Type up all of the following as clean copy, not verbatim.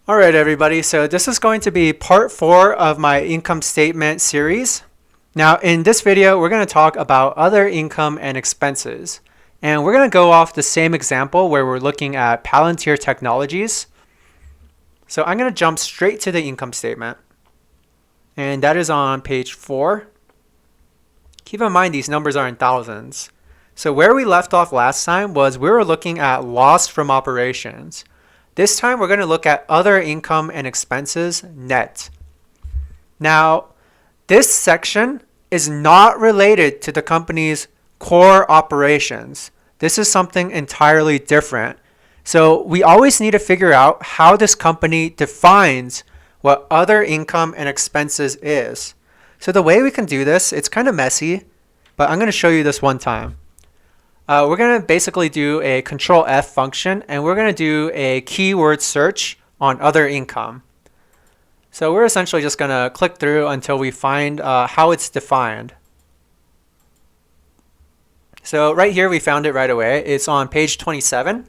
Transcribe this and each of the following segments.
All right, everybody. So this is going to be part 4 of my income statement series. Now, in this video, we're going to talk about other income and expenses. And we're going to go off the same example where we're looking at Palantir Technologies. So I'm going to jump straight to the income statement. And that is on page 4. Keep in mind these numbers are in thousands. So where we left off last time was we were looking at loss from operations. This time we're going to look at other income and expenses net. Now, this section is not related to the company's core operations. This is something entirely different. So we always need to figure out how this company defines what other income and expenses is. So the way we can do this, it's kind of messy, but I'm going to show you this one time. We're going to basically do a Control F function, and we're going to do a keyword search on other income. So we're essentially just going to click through until we find how it's defined. So right here, we found it right away. It's on page 27.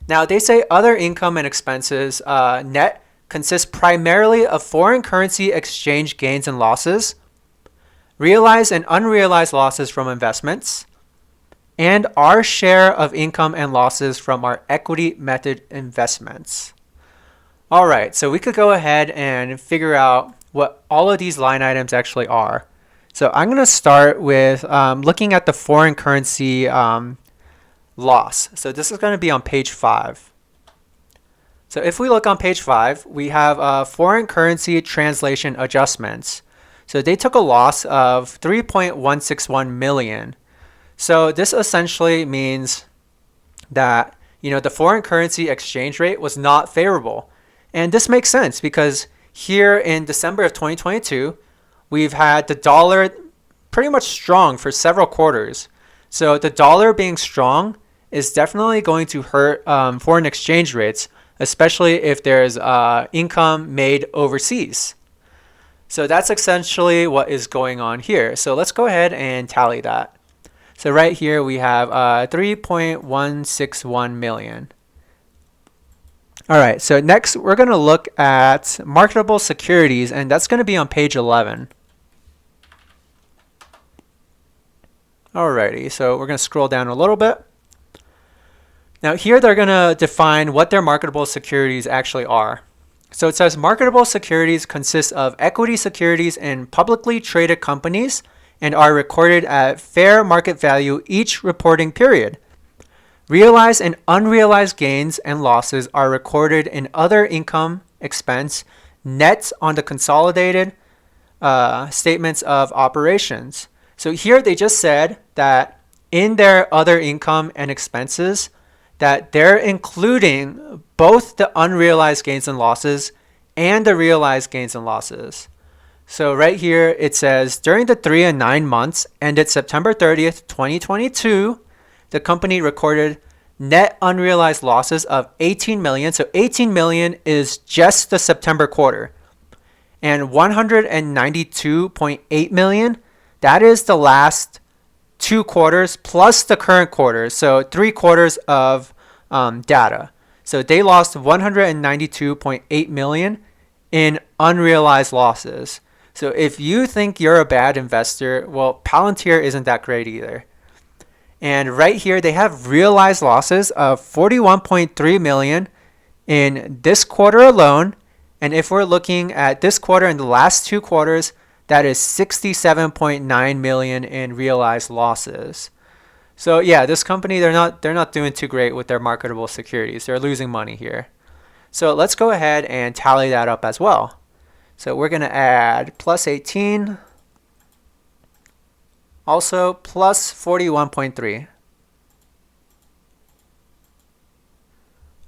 Now they say other income and expenses net consists primarily of foreign currency exchange gains and losses, realized and unrealized losses from investments, and our share of income and losses from our equity method investments. All right, so we could go ahead and figure out what all of these line items actually are. So I'm going to start with looking at the foreign currency loss. So this is going to be on page 5. So if we look on page 5, we have foreign currency translation adjustments. So they took a loss of 3.161 million. So this essentially means that, the foreign currency exchange rate was not favorable. And this makes sense because here in December of 2022, we've had the dollar pretty much strong for several quarters. So the dollar being strong is definitely going to hurt foreign exchange rates, especially if there's income made overseas. So that's essentially what is going on here. So let's go ahead and tally that. So right here we have 3.161 million. All right, so next we're going to look at marketable securities, and that's going to be on page 11. Alrighty, so we're going to scroll down a little bit. Now here they're going to define what their marketable securities actually are. So it says marketable securities consist of equity securities in publicly traded companies and are recorded at fair market value each reporting period. Realized and unrealized gains and losses are recorded in other income expense net on the consolidated statements of operations. So here they just said that in their other income and expenses that they're including both the unrealized gains and losses and the realized gains and losses. So right here it says during the 3 and 9 months ended September 30th, 2022, the company recorded net unrealized losses of 18 million. So 18 million is just the September quarter. And 192.8 million, that is the last 2 quarters plus the current quarter. So 3 quarters of data. So they lost 192.8 million in unrealized losses. So if you think you're a bad investor, well, Palantir isn't that great either. And right here, they have realized losses of 41.3 million in this quarter alone. And if we're looking at this quarter and the last 2 quarters, that is 67.9 million in realized losses. So yeah, this company, they're not doing too great with their marketable securities. They're losing money here. So let's go ahead and tally that up as well. So we're going to add plus 18, also plus 41.3.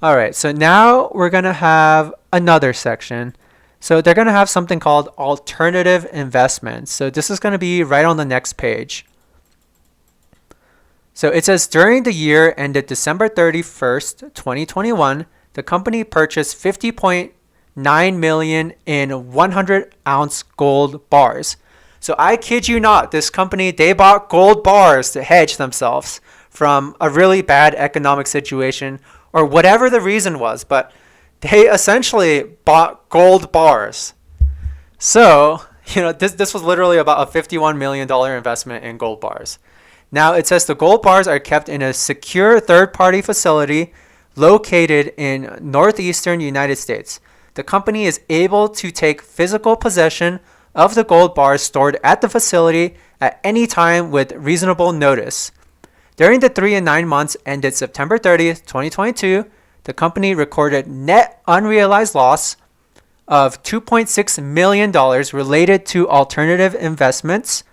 All right, so now we're going to have another section. So they're going to have something called alternative investments. So this is going to be right on the next page. So it says during the year ended December 31st, 2021, the company purchased 50.9 million in 100-ounce gold bars. So I kid you not, this company, they bought gold bars to hedge themselves from a really bad economic situation or whatever the reason was. But They essentially bought gold bars. So, this was literally about a $51 million investment in gold bars. Now it says the gold bars are kept in a secure third-party facility located in northeastern United States. The company is able to take physical possession of the gold bars stored at the facility at any time with reasonable notice. During the 3 and 9 months ended September 30th, 2022, the company recorded net unrealized loss of $2.6 million related to alternative investments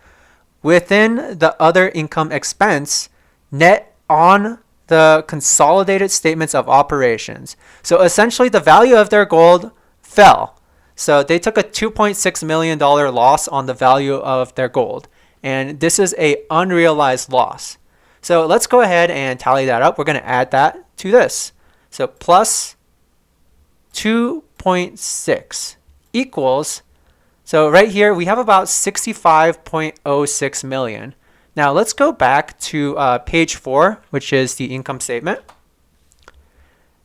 within the other income expense net on the consolidated statements of operations. So essentially the value of their gold fell. So they took a $2.6 million loss on the value of their gold. And this is a unrealized loss. So let's go ahead and tally that up. We're going to add that to this. So plus 2.6 equals, so right here we have about 65.06 million. Now let's go back to page 4, which is the income statement.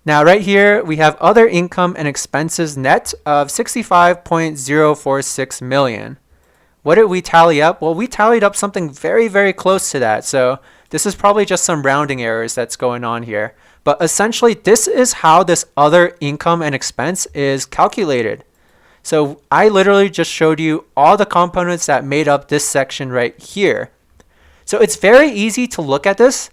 Now right here we have other income and expenses net of 65.046 million. What did we tally up? Well, we tallied up something very, very close to that. So this is probably just some rounding errors that's going on here. But essentially, this is how this other income and expense is calculated. So I literally just showed you all the components that made up this section right here. So it's very easy to look at this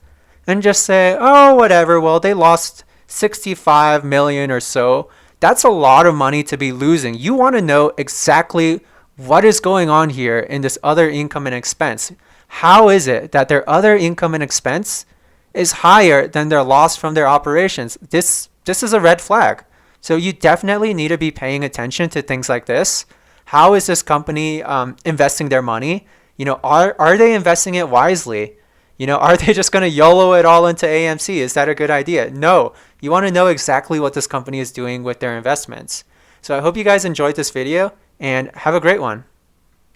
and just say, oh, whatever. Well, they lost 65 million or so. That's a lot of money to be losing. You want to know exactly what is going on here in this other income and expense. How is it that their other income and expense is higher than their loss from their operations? This is a red flag. So you definitely need to be paying attention to things like this. How is this company investing their money? Are they investing it wisely? Are they just going to YOLO it all into AMC? Is that a good idea? No. You want to know exactly what this company is doing with their investments. So I hope you guys enjoyed this video and have a great one.